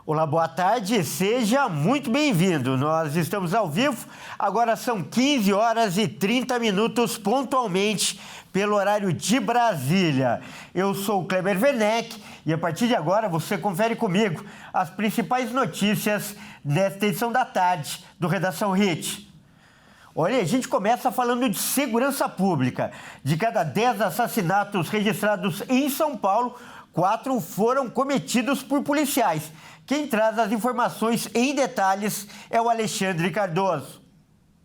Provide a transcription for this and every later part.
Olá, boa tarde, seja muito bem-vindo. Nós estamos ao vivo, agora são 15 horas e 30 minutos pontualmente pelo horário de Brasília. Eu sou o Kleber Werneck e a partir de agora você confere comigo as principais notícias desta edição da tarde do Redação Hit. Olha, a gente começa falando de segurança pública. De cada 10 assassinatos registrados em São Paulo, 4 foram cometidos por policiais. Quem traz as informações em detalhes é o Alexandre Cardoso.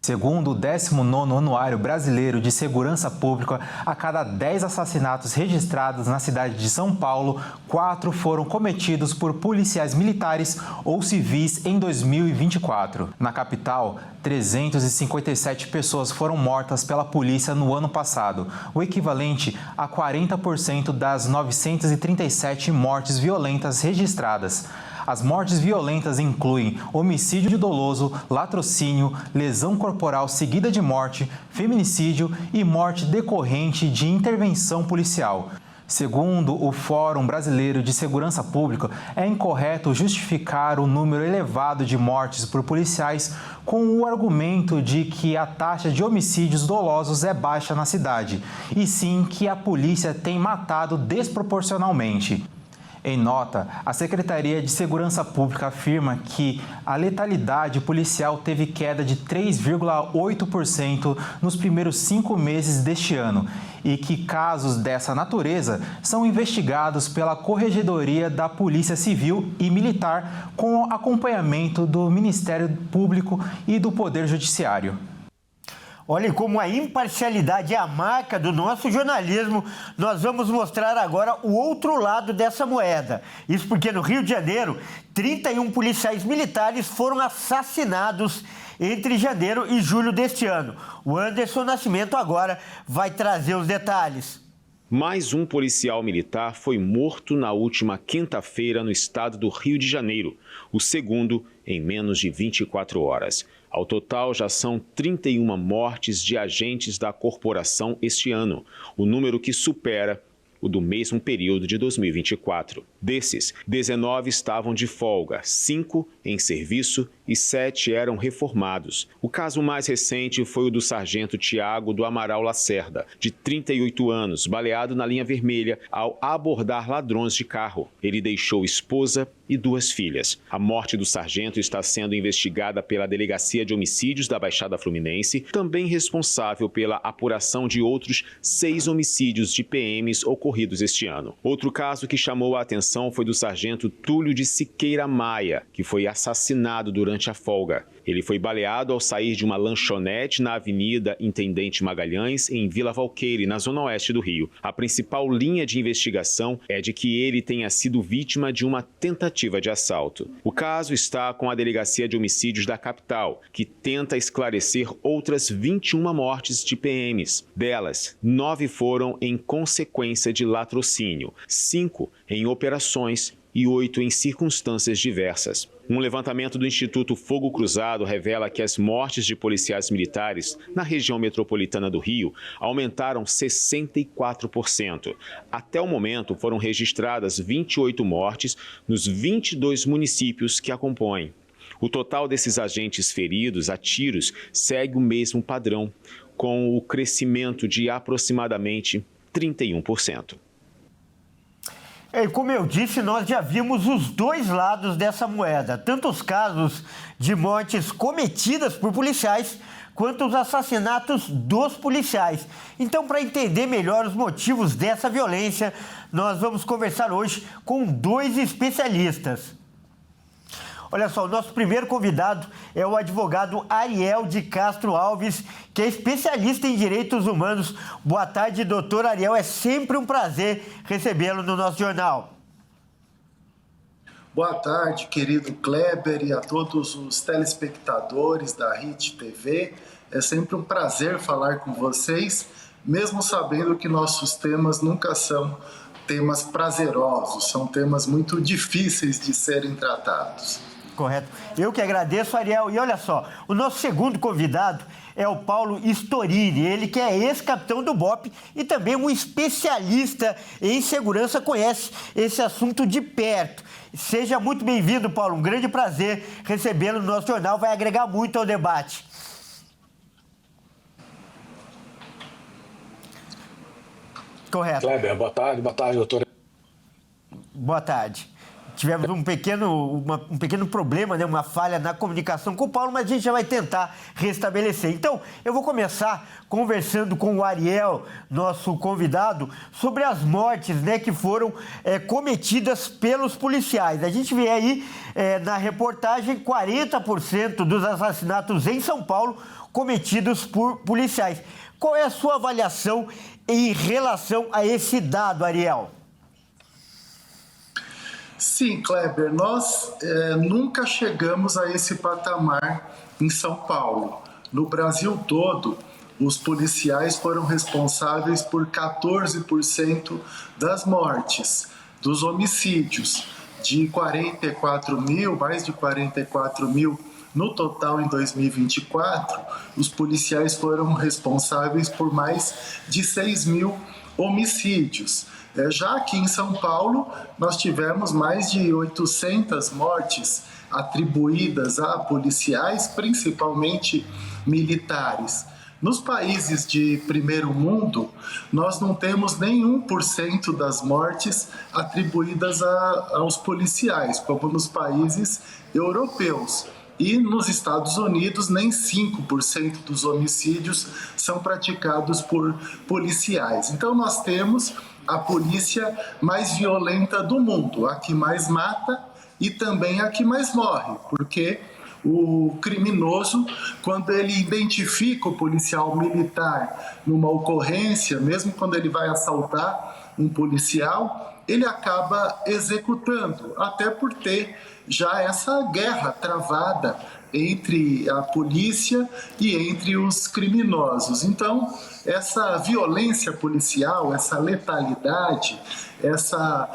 Segundo o 19º Anuário Brasileiro de Segurança Pública, a cada 10 assassinatos registrados na cidade de São Paulo, 4 foram cometidos por policiais militares ou civis em 2024. Na capital, 357 pessoas foram mortas pela polícia no ano passado, o equivalente a 40% das 937 mortes violentas registradas. As mortes violentas incluem homicídio doloso, latrocínio, lesão corporal seguida de morte, feminicídio e morte decorrente de intervenção policial. Segundo o Fórum Brasileiro de Segurança Pública, é incorreto justificar o número elevado de mortes por policiais com o argumento de que a taxa de homicídios dolosos é baixa na cidade, e sim que a polícia tem matado desproporcionalmente. Em nota, a Secretaria de Segurança Pública afirma que a letalidade policial teve queda de 3,8% nos primeiros 5 meses deste ano e que casos dessa natureza são investigados pela Corregedoria da Polícia Civil e Militar com acompanhamento do Ministério Público e do Poder Judiciário. Olha, como a imparcialidade é a marca do nosso jornalismo, nós vamos mostrar agora o outro lado dessa moeda. Isso porque no Rio de Janeiro, 31 policiais militares foram assassinados entre janeiro e julho deste ano. O Anderson Nascimento agora vai trazer os detalhes. Mais um policial militar foi morto na última quinta-feira no estado do Rio de Janeiro, o segundo em menos de 24 horas. Ao total, já são 31 mortes de agentes da corporação este ano, o número que supera o do mesmo período de 2024. Desses, 19 estavam de folga, 5 em serviço e 7 eram reformados. O caso mais recente foi o do sargento Tiago do Amaral Lacerda, de 38 anos, baleado na linha vermelha ao abordar ladrões de carro. Ele deixou esposa e 2 filhas. A morte do sargento está sendo investigada pela Delegacia de Homicídios da Baixada Fluminense, também responsável pela apuração de outros 6 homicídios de PMs ocorridos este ano. Outro caso que chamou a atenção foi do sargento Túlio de Siqueira Maia, que foi assassinado durante a folga. Ele foi baleado ao sair de uma lanchonete na Avenida Intendente Magalhães, em Vila Valqueire, na zona oeste do Rio. A principal linha de investigação é de que ele tenha sido vítima de uma tentativa de assalto. O caso está com a Delegacia de Homicídios da capital, que tenta esclarecer outras 21 mortes de PMs. Delas, 9 foram em consequência de latrocínio, 5 em operações e 8 em circunstâncias diversas. Um levantamento do Instituto Fogo Cruzado revela que as mortes de policiais militares na região metropolitana do Rio aumentaram 64%. Até o momento, foram registradas 28 mortes nos 22 municípios que a compõem. O total desses agentes feridos a tiros segue o mesmo padrão, com o crescimento de aproximadamente 31%. E como eu disse, nós já vimos os dois lados dessa moeda, tanto os casos de mortes cometidas por policiais, quanto os assassinatos dos policiais. Então, para entender melhor os motivos dessa violência, nós vamos conversar hoje com 2 especialistas. Olha só, o nosso primeiro convidado é o advogado Ariel de Castro Alves, que é especialista em direitos humanos. Boa tarde, doutor Ariel. É sempre um prazer recebê-lo no nosso jornal. Boa tarde, querido Kleber, e a todos os telespectadores da HIT TV. É sempre um prazer falar com vocês, mesmo sabendo que nossos temas nunca são temas prazerosos, são temas muito difíceis de serem tratados. Correto. Eu que agradeço, Ariel. E olha só, o nosso segundo convidado é o Paulo Storini, ele que é ex-capitão do BOPE e também um especialista em segurança, conhece esse assunto de perto. Seja muito bem-vindo, Paulo. Um grande prazer recebê-lo no nosso jornal, vai agregar muito ao debate. Correto. Kleber, boa tarde, doutor. Boa tarde. Tivemos um pequeno problema, né? Uma falha na comunicação com o Paulo, mas a gente já vai tentar restabelecer. Então, eu vou começar conversando com o Ariel, nosso convidado, sobre as mortes, né, que foram cometidas pelos policiais. A gente vê aí na reportagem 40% dos assassinatos em São Paulo cometidos por policiais. Qual é a sua avaliação em relação a esse dado, Ariel? Sim, Kleber, nós nunca chegamos a esse patamar em São Paulo. No Brasil todo, os policiais foram responsáveis por 14% das mortes, dos homicídios, de 44 mil, mais de 44 mil no total em 2024, os policiais foram responsáveis por mais de 6 mil homicídios. Já aqui em São Paulo, nós tivemos mais de 800 mortes atribuídas a policiais, principalmente militares. Nos países de primeiro mundo, nós não temos nem 1% das mortes atribuídas aos policiais, como nos países europeus. E nos Estados Unidos, nem 5% dos homicídios são praticados por policiais. Então, nós temos a polícia mais violenta do mundo, a que mais mata e também a que mais morre, porque o criminoso, quando ele identifica o policial militar numa ocorrência, mesmo quando ele vai assaltar um policial, ele acaba executando, até por ter já essa guerra travada entre a polícia e entre os criminosos. Então, essa violência policial, essa letalidade, essa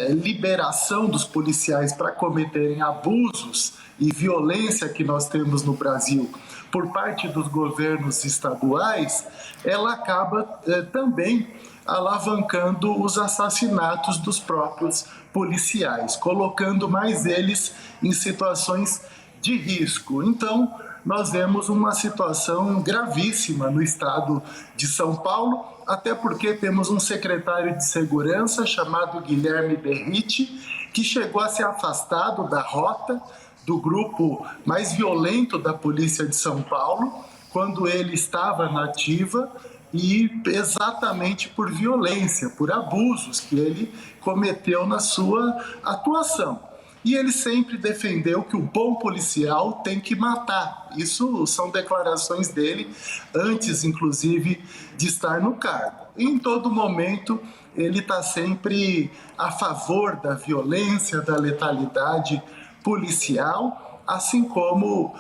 liberação dos policiais para cometerem abusos e violência que nós temos no Brasil por parte dos governos estaduais, ela acaba também alavancando os assassinatos dos próprios policiais, colocando mais eles em situações de risco. Então, nós vemos uma situação gravíssima no estado de São Paulo, até porque temos um secretário de segurança chamado Guilherme Derrite, que chegou a ser afastado da rota do grupo mais violento da Polícia de São Paulo, quando ele estava na ativa, e exatamente por violência, por abusos que ele cometeu na sua atuação. E ele sempre defendeu que o bom policial tem que matar. Isso são declarações dele antes, inclusive, de estar no cargo. E em todo momento, ele está sempre a favor da violência, da letalidade policial, assim como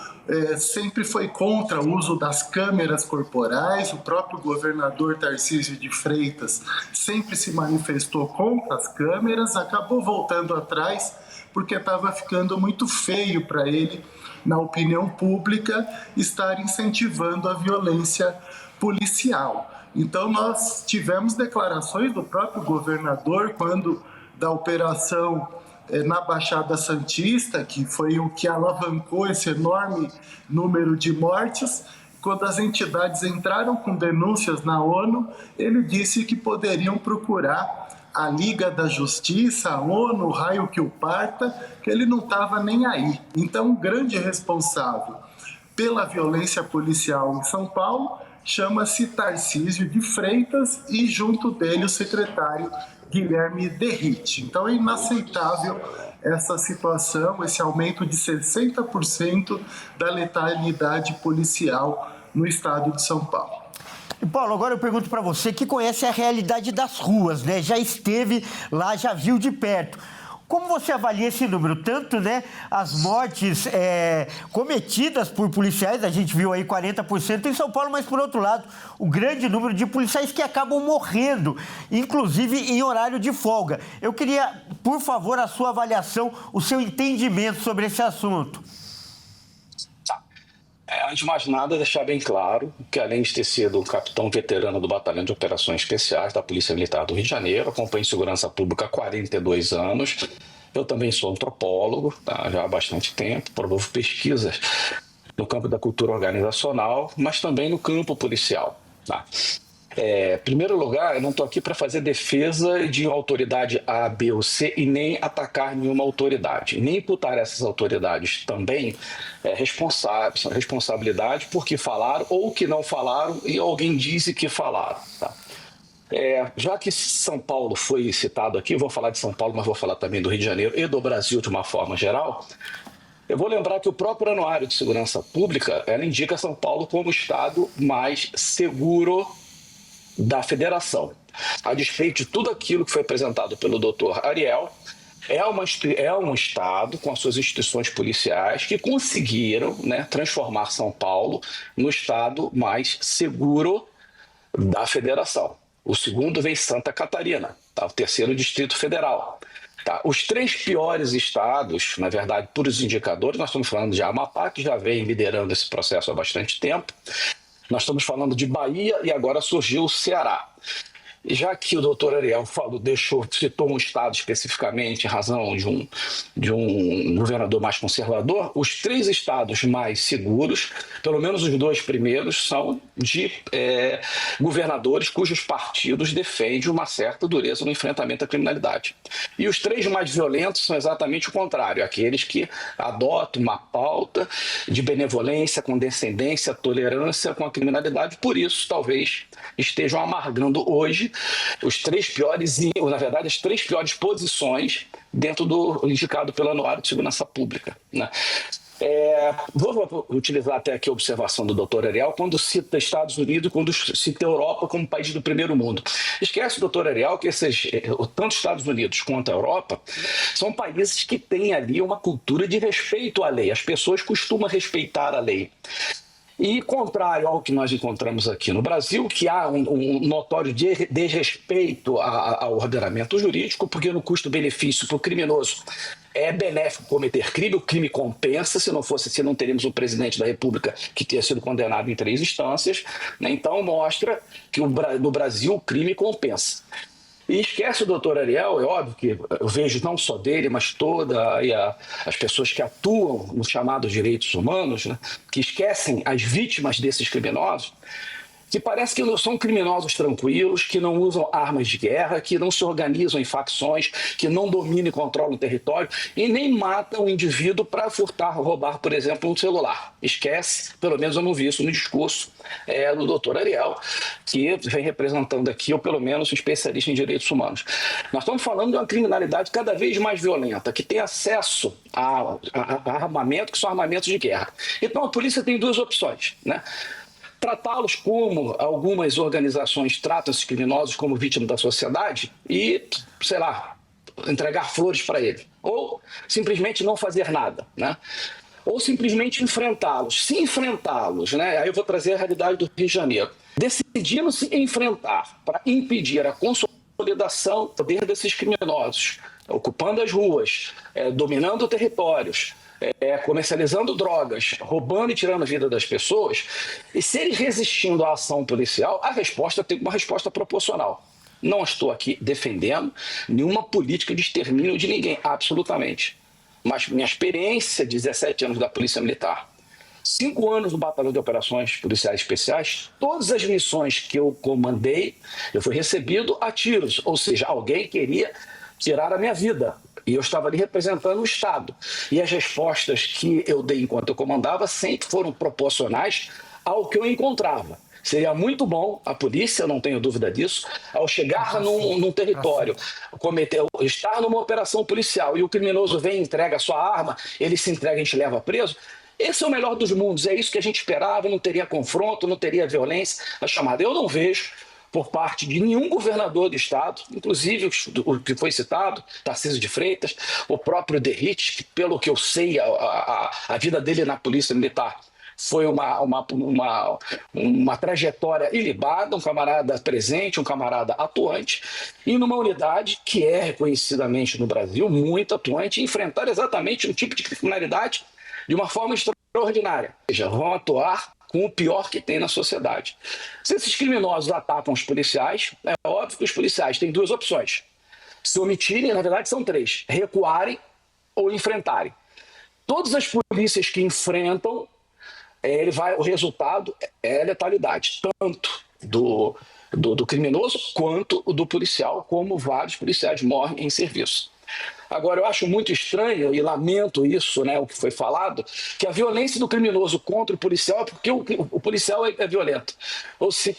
sempre foi contra o uso das câmeras corporais. O próprio governador Tarcísio de Freitas sempre se manifestou contra as câmeras, acabou voltando atrás porque estava ficando muito feio para ele, na opinião pública, estar incentivando a violência policial. Então, nós tivemos declarações do próprio governador quando da operação na Baixada Santista, que foi o que alavancou esse enorme número de mortes. Quando as entidades entraram com denúncias na ONU, ele disse que poderiam procurar a Liga da Justiça, a ONU, o raio que o parta, que ele não estava nem aí. Então, o grande responsável pela violência policial em São Paulo chama-se Tarcísio de Freitas e, junto dele, o secretário Guilherme Derrite. Então, é inaceitável essa situação, esse aumento de 60% da letalidade policial no estado de São Paulo. E Paulo, agora eu pergunto para você que conhece a realidade das ruas, né? Já esteve lá, já viu de perto. Como você avalia esse número? Tanto, né, as mortes cometidas por policiais, a gente viu aí 40% em São Paulo, mas, por outro lado, o grande número de policiais que acabam morrendo, inclusive em horário de folga. Eu queria, por favor, a sua avaliação, o seu entendimento sobre esse assunto. Antes de mais nada, deixar bem claro que, além de ter sido um capitão veterano do Batalhão de Operações Especiais da Polícia Militar do Rio de Janeiro, acompanho segurança pública há 42 anos, eu também sou antropólogo, tá, já há bastante tempo, promovo pesquisas no campo da cultura organizacional, mas também no campo policial. Tá? Em primeiro lugar, eu não estou aqui para fazer defesa de uma autoridade A, B ou C e nem atacar nenhuma autoridade, nem imputar essas autoridades também responsabilidade por que falaram ou que não falaram e alguém disse que falaram. Tá? Já que São Paulo foi citado aqui, eu vou falar de São Paulo, mas vou falar também do Rio de Janeiro e do Brasil de uma forma geral. Eu vou lembrar que o próprio Anuário de Segurança Pública, ela indica São Paulo como o estado mais seguro da federação. A despeito de tudo aquilo que foi apresentado pelo doutor Ariel, é um estado com as suas instituições policiais que conseguiram, né, transformar São Paulo no estado mais seguro da federação. O segundo vem Santa Catarina, tá? O terceiro Distrito Federal. Tá? Os 3 piores estados, na verdade, por os indicadores, nós estamos falando de Amapá, que já vem liderando esse processo há bastante tempo. Nós estamos falando de Bahia e agora surgiu o Ceará. E já que o doutor Ariel citou um estado especificamente em razão de um governador mais conservador, os 3 estados mais seguros, pelo menos os 2 primeiros, são de governadores cujos partidos defendem uma certa dureza no enfrentamento à criminalidade. E os 3 mais violentos são exatamente o contrário, aqueles que adotam uma pauta de benevolência, condescendência, tolerância com a criminalidade. Por isso, talvez estejam amargando hoje os 3 piores, na verdade, as 3 piores posições dentro do indicado pelo Anuário de Segurança Pública, né? Vou utilizar até aqui a observação do doutor Ariel quando cita Estados Unidos, quando cita Europa como país do primeiro mundo. Esquece, doutor Ariel, que tanto Estados Unidos quanto a Europa são países que têm ali uma cultura de respeito à lei. As pessoas costumam respeitar a lei. E, contrário ao que nós encontramos aqui no Brasil, que há um notório desrespeito ao ordenamento jurídico, porque no custo-benefício para o criminoso é benéfico cometer crime, o crime compensa, se não teríamos um presidente da República que tenha sido condenado em 3 instâncias, né? Então mostra que no Brasil o crime compensa. E esquece o doutor Ariel, é óbvio que eu vejo não só dele, mas todas as pessoas que atuam nos chamados direitos humanos, né, que esquecem as vítimas desses criminosos, que parece que são criminosos tranquilos, que não usam armas de guerra, que não se organizam em facções, que não dominam e controlam o território e nem matam o indivíduo para furtar, roubar, por exemplo, um celular. Esquece, pelo menos eu não vi isso no discurso do doutor Ariel, que vem representando aqui, ou pelo menos um especialista em direitos humanos. Nós estamos falando de uma criminalidade cada vez mais violenta, que tem acesso a armamento, que são armamentos de guerra. Então a polícia tem 2 opções, né? Tratá-los como algumas organizações tratam esses criminosos como vítimas da sociedade e, sei lá, entregar flores para ele. Ou simplesmente não fazer nada, né? Ou simplesmente enfrentá-los. Se enfrentá-los, né? Aí eu vou trazer a realidade do Rio de Janeiro. Decidindo se enfrentar para impedir a consolidação do poder desses criminosos, ocupando as ruas, dominando territórios, comercializando drogas, roubando e tirando a vida das pessoas, e se eles resistindo à ação policial, a resposta tem uma resposta proporcional. Não estou aqui defendendo nenhuma política de extermínio de ninguém, absolutamente. Mas minha experiência de 17 anos da Polícia Militar, 5 anos no Batalhão de Operações Policiais Especiais, todas as missões que eu comandei, eu fui recebido a tiros, ou seja, alguém queria tirar a minha vida. E eu estava ali representando o Estado. E as respostas que eu dei enquanto eu comandava sempre foram proporcionais ao que eu encontrava. Seria muito bom a polícia, não tenho dúvida disso, ao chegar num território, estar numa operação policial e o criminoso vem e entrega a sua arma, ele se entrega e a gente leva preso. Esse é o melhor dos mundos, é isso que a gente esperava, não teria confronto, não teria violência na chamada. Eu não vejo por parte de nenhum governador do estado, inclusive o que foi citado, Tarcísio de Freitas, o próprio Derrite, que pelo que eu sei, a vida dele na Polícia Militar foi uma trajetória ilibada, um camarada presente, um camarada atuante, e numa unidade que é reconhecidamente no Brasil muito atuante, e enfrentar exatamente um tipo de criminalidade de uma forma extraordinária. Ou seja, vão atuar com o pior que tem na sociedade. Se esses criminosos atacam os policiais, é óbvio que os policiais têm duas opções. Se omitirem, na verdade são três: recuarem ou enfrentarem. Todas as polícias que enfrentam, o resultado é letalidade, tanto do criminoso quanto do policial, como vários policiais morrem em serviço. Agora, eu acho muito estranho e lamento isso, né, o que foi falado, que a violência do criminoso contra o policial é porque o policial é violento. Ou seja,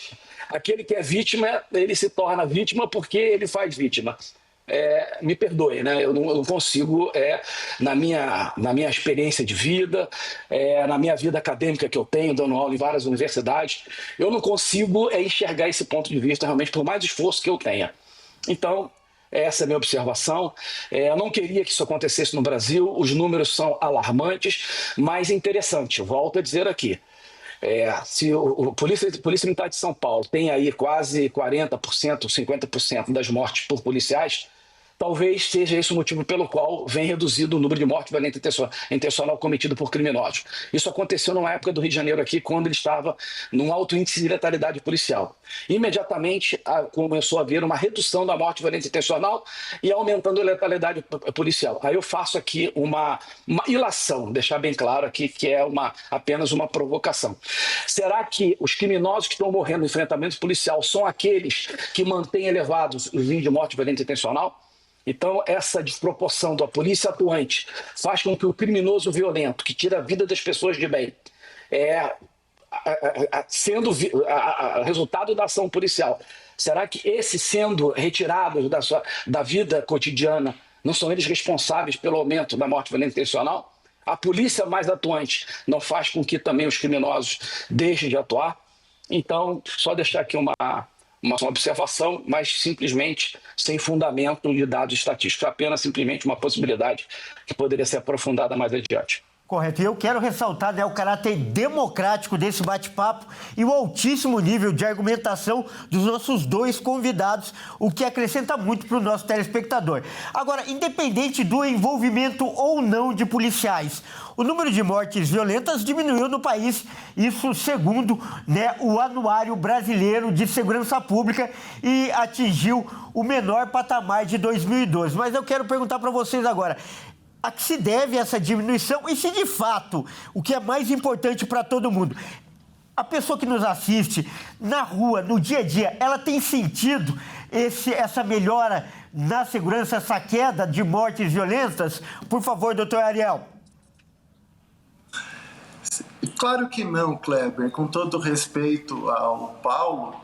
aquele que é vítima, ele se torna vítima porque ele faz vítima. Me perdoe, né? Eu não consigo, na minha experiência de vida, na minha vida acadêmica que eu tenho, dando aula em várias universidades, eu não consigo enxergar esse ponto de vista realmente, por mais esforço que eu tenha. Então, essa é a minha observação. Eu não queria que isso acontecesse no Brasil, os números são alarmantes, mas interessante, volto a dizer aqui, se a Polícia Militar de São Paulo tem aí quase 40%, 50% das mortes por policiais, talvez seja esse o motivo pelo qual vem reduzido o número de mortes violenta intencional cometido por criminosos. Isso aconteceu numa época do Rio de Janeiro aqui, quando ele estava num alto índice de letalidade policial. Imediatamente começou a haver uma redução da morte violenta intencional e aumentando a letalidade policial. Aí eu faço aqui uma ilação, deixar bem claro aqui que é apenas uma provocação. Será que os criminosos que estão morrendo no enfrentamento policial são aqueles que mantêm elevados os índices de morte violenta intencional? Então, essa desproporção da polícia atuante faz com que o criminoso violento, que tira a vida das pessoas de bem, sendo resultado da ação policial, será que esses sendo retirados da vida cotidiana, não são eles responsáveis pelo aumento da morte violenta intencional? A polícia mais atuante não faz com que também os criminosos deixem de atuar? Então, só deixar aqui uma observação, mas simplesmente sem fundamento de dados estatísticos, apenas simplesmente uma possibilidade que poderia ser aprofundada mais adiante. Correto. E eu quero ressaltar, né, o caráter democrático desse bate-papo e o altíssimo nível de argumentação dos nossos dois convidados, o que acrescenta muito para o nosso telespectador. Agora, independente do envolvimento ou não de policiais, o número de mortes violentas diminuiu no país, isso segundo, né, o Anuário Brasileiro de Segurança Pública, e atingiu o menor patamar de 2012. Mas eu quero perguntar para vocês agora, a que se deve essa diminuição e se de fato, o que é mais importante para todo mundo, a pessoa que nos assiste na rua, no dia a dia, ela tem sentido essa melhora na segurança, essa queda de mortes violentas? Por favor, doutor Ariel. Claro que não, Kleber. Com todo respeito ao Paulo,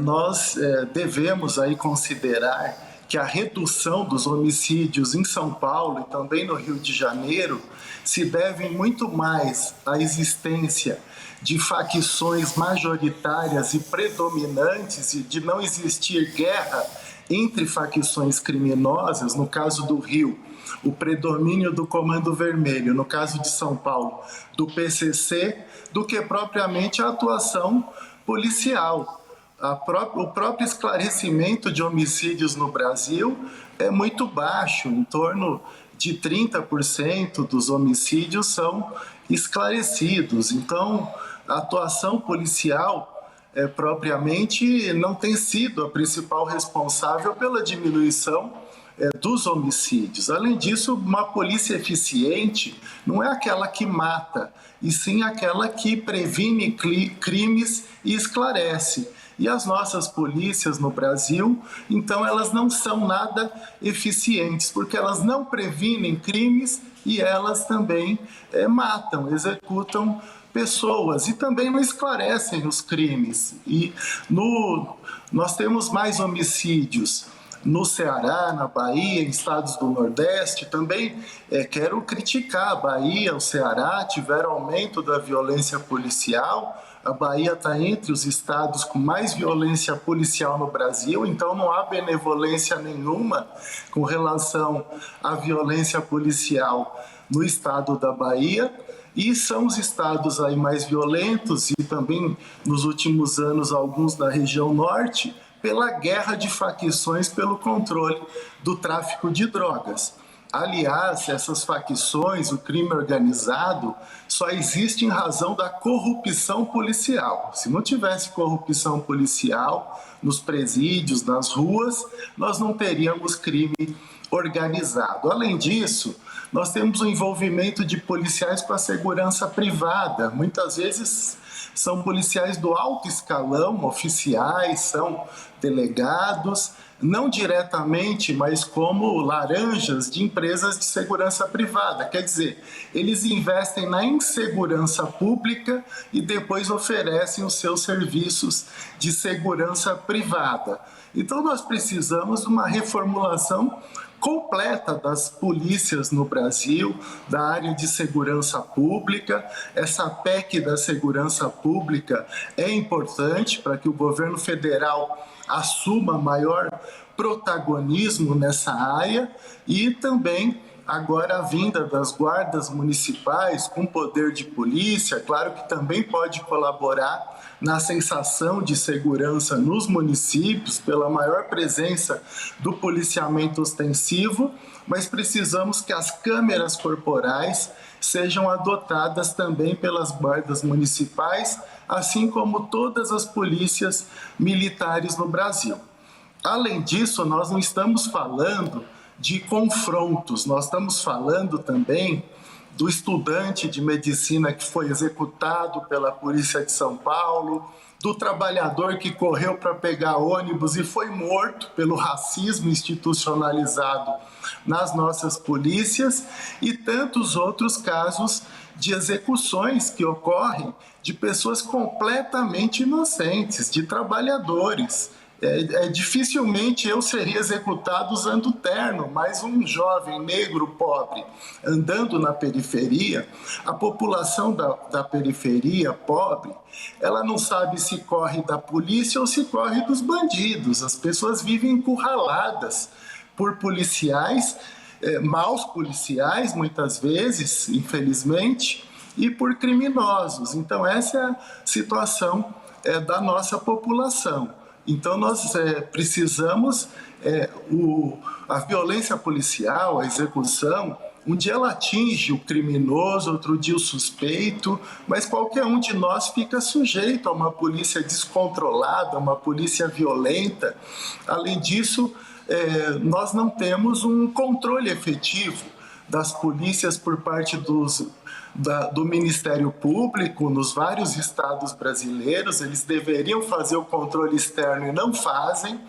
nós devemos aí considerar que a redução dos homicídios em São Paulo e também no Rio de Janeiro se deve muito mais à existência de facções majoritárias e predominantes e de não existir guerra entre facções criminosas, no caso do Rio, o predomínio do Comando Vermelho, no caso de São Paulo, do PCC, do que propriamente a atuação policial. O próprio esclarecimento de homicídios no Brasil é muito baixo, em torno de 30% dos homicídios são esclarecidos. Então, a atuação policial propriamente não tem sido a principal responsável pela diminuição dos homicídios. Além disso, uma polícia eficiente não é aquela que mata, e sim aquela que previne crimes e esclarece. E as nossas polícias no Brasil, então, elas não são nada eficientes, porque elas não previnem crimes e elas também matam, executam pessoas e também não esclarecem os crimes. E nós temos mais homicídios no Ceará, na Bahia, em estados do Nordeste. Também quero criticar a Bahia, o Ceará, tiveram aumento da violência policial. A Bahia está entre os estados com mais violência policial no Brasil, então não há benevolência nenhuma com relação à violência policial no estado da Bahia. E são os estados aí mais violentos, e também nos últimos anos alguns da região norte, pela guerra de facções pelo controle do tráfico de drogas. Aliás, essas facções, o crime organizado, só existe em razão da corrupção policial. Se não tivesse corrupção policial nos presídios, nas ruas, nós não teríamos crime organizado. Além disso, nós temos o envolvimento de policiais com a segurança privada. Muitas vezes são policiais do alto escalão, oficiais, são delegados, não diretamente, mas como laranjas de empresas de segurança privada. Quer dizer, eles investem na insegurança pública e depois oferecem os seus serviços de segurança privada. Então, nós precisamos de uma reformulação completa das polícias no Brasil, da área de segurança pública. Essa PEC da segurança pública é importante para que o governo federal assuma maior protagonismo nessa área, e também agora a vinda das guardas municipais com poder de polícia, claro que também pode colaborar na sensação de segurança nos municípios, pela maior presença do policiamento ostensivo, mas precisamos que as câmeras corporais sejam adotadas também pelas guardas municipais, assim como todas as polícias militares no Brasil. Além disso, nós não estamos falando de confrontos, nós estamos falando também do estudante de medicina que foi executado pela Polícia de São Paulo, do trabalhador que correu para pegar ônibus e foi morto pelo racismo institucionalizado nas nossas polícias, e tantos outros casos de execuções que ocorrem de pessoas completamente inocentes, de trabalhadores. Dificilmente eu seria executado usando terno, mas um jovem negro pobre andando na periferia, a população da periferia pobre, ela não sabe se corre da polícia ou se corre dos bandidos. As pessoas vivem encurraladas por policiais, maus policiais muitas vezes, infelizmente, e por criminosos. Então essa é a situação da nossa população. Então, nós precisamos, a violência policial, a execução, um dia ela atinge o criminoso, outro dia o suspeito, mas qualquer um de nós fica sujeito a uma polícia descontrolada, uma polícia violenta. Além disso, nós não temos um controle efetivo das polícias por parte do Ministério Público nos vários estados brasileiros. Eles deveriam fazer o controle externo e não fazem,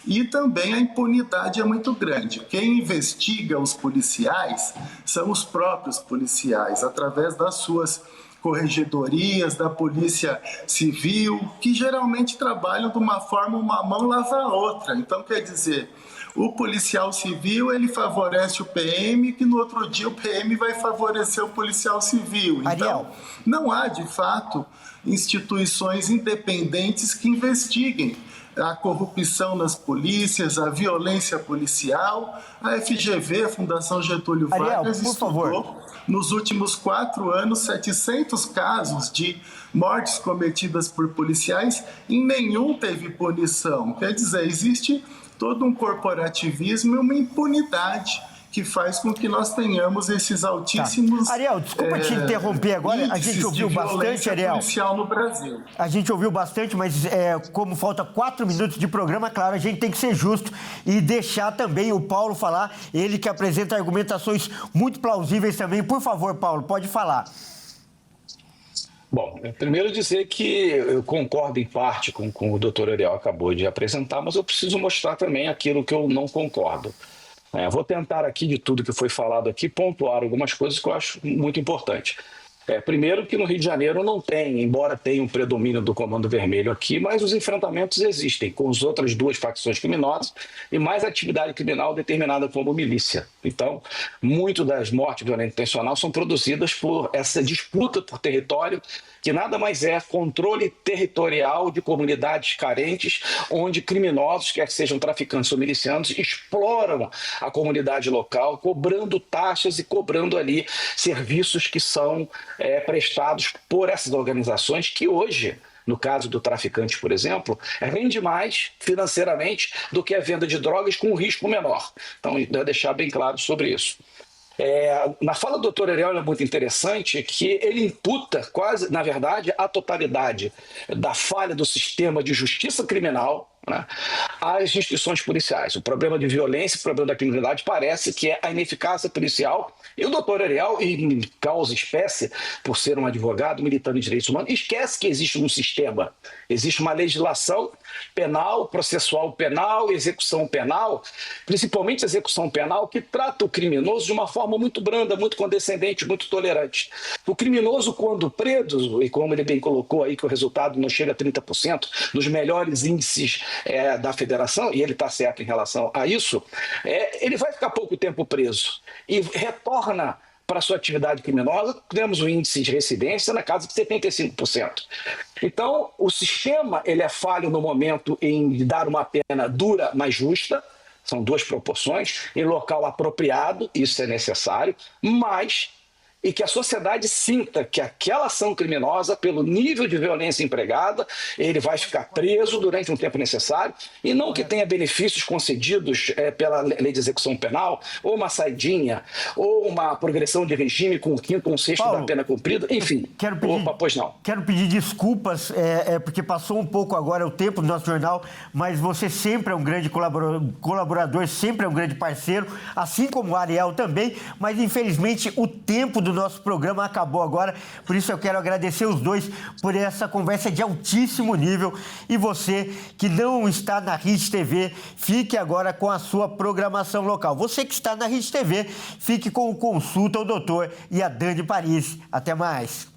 e também a impunidade é muito grande. Quem investiga os policiais são os próprios policiais, através das suas corregedorias, da Polícia Civil, que geralmente trabalham de uma forma, uma mão lava a outra. Então, quer dizer, o policial civil, ele favorece o PM, que no outro dia o PM vai favorecer o policial civil. Então, Ariel, não há, de fato, instituições independentes que investiguem a corrupção nas polícias, a violência policial. A FGV, a Fundação Getúlio Vargas, estudou nos últimos 4 anos 700 casos de mortes cometidas por policiais e nenhum teve punição. Quer dizer, existe todo um corporativismo e uma impunidade que faz com que nós tenhamos esses altíssimos... Ariel, desculpa te interromper agora, a gente ouviu bastante, Ariel. Policial no Brasil. A gente ouviu bastante, mas como falta 4 minutos de programa, claro, a gente tem que ser justo e deixar também o Paulo falar, ele que apresenta argumentações muito plausíveis também. Por favor, Paulo, pode falar. Bom, primeiro dizer que eu concordo em parte com o doutor Ariel acabou de apresentar, mas eu preciso mostrar também aquilo que eu não concordo. Vou tentar aqui, de tudo que foi falado aqui, pontuar algumas coisas que eu acho muito importante. Primeiro que no Rio de Janeiro não tem, embora tenha um predomínio do Comando Vermelho aqui, mas os enfrentamentos existem com as outras duas facções criminosas e mais atividade criminal determinada como milícia. Então, muito das mortes violentas intencionais são produzidas por essa disputa por território, que nada mais é controle territorial de comunidades carentes, onde criminosos, quer sejam traficantes ou milicianos, exploram a comunidade local, cobrando taxas e cobrando ali serviços que são prestados por essas organizações que hoje, no caso do traficante, por exemplo, rende mais financeiramente do que a venda de drogas com um risco menor. Então, eu deixar bem claro sobre isso. Na fala do Dr. Ariel é muito interessante que ele imputa quase, na verdade, a totalidade da falha do sistema de justiça criminal, né, às instituições policiais. O problema de violência, o problema da criminalidade parece que é a ineficácia policial. E o doutor Ariel, em causa espécie, por ser um advogado militando em direitos humanos, esquece que existe um sistema. Existe uma legislação penal, processual penal, execução penal, principalmente execução penal, que trata o criminoso de uma forma muito branda, muito condescendente, muito tolerante. O criminoso, quando preso, e como ele bem colocou aí que o resultado não chega a 30%, nos melhores índices da federação, e ele está certo em relação a isso, ele vai ficar pouco tempo preso e retorna para a sua atividade criminosa. Temos um índice de recidência na casa de 75%. Então, o sistema ele é falho no momento em dar uma pena dura, mas justa, são duas proporções, em local apropriado, isso é necessário, mas e que a sociedade sinta que aquela ação criminosa, pelo nível de violência empregada, ele vai ficar preso durante um tempo necessário e não que tenha benefícios concedidos pela lei de execução penal, ou uma saidinha, ou uma progressão de regime com o quinto ou um sexto da pena cumprida, enfim. Quero pedir desculpas, porque passou um pouco agora o tempo do nosso jornal, mas você sempre é um grande colaborador, sempre é um grande parceiro, assim como o Ariel também, mas infelizmente o tempo do nosso programa acabou agora, por isso eu quero agradecer os dois por essa conversa de altíssimo nível. E você que não está na Rede TV, fique agora com a sua programação local. Você que está na Rede TV, fique com o Consulta ao Doutor e a Dani Paris. Até mais.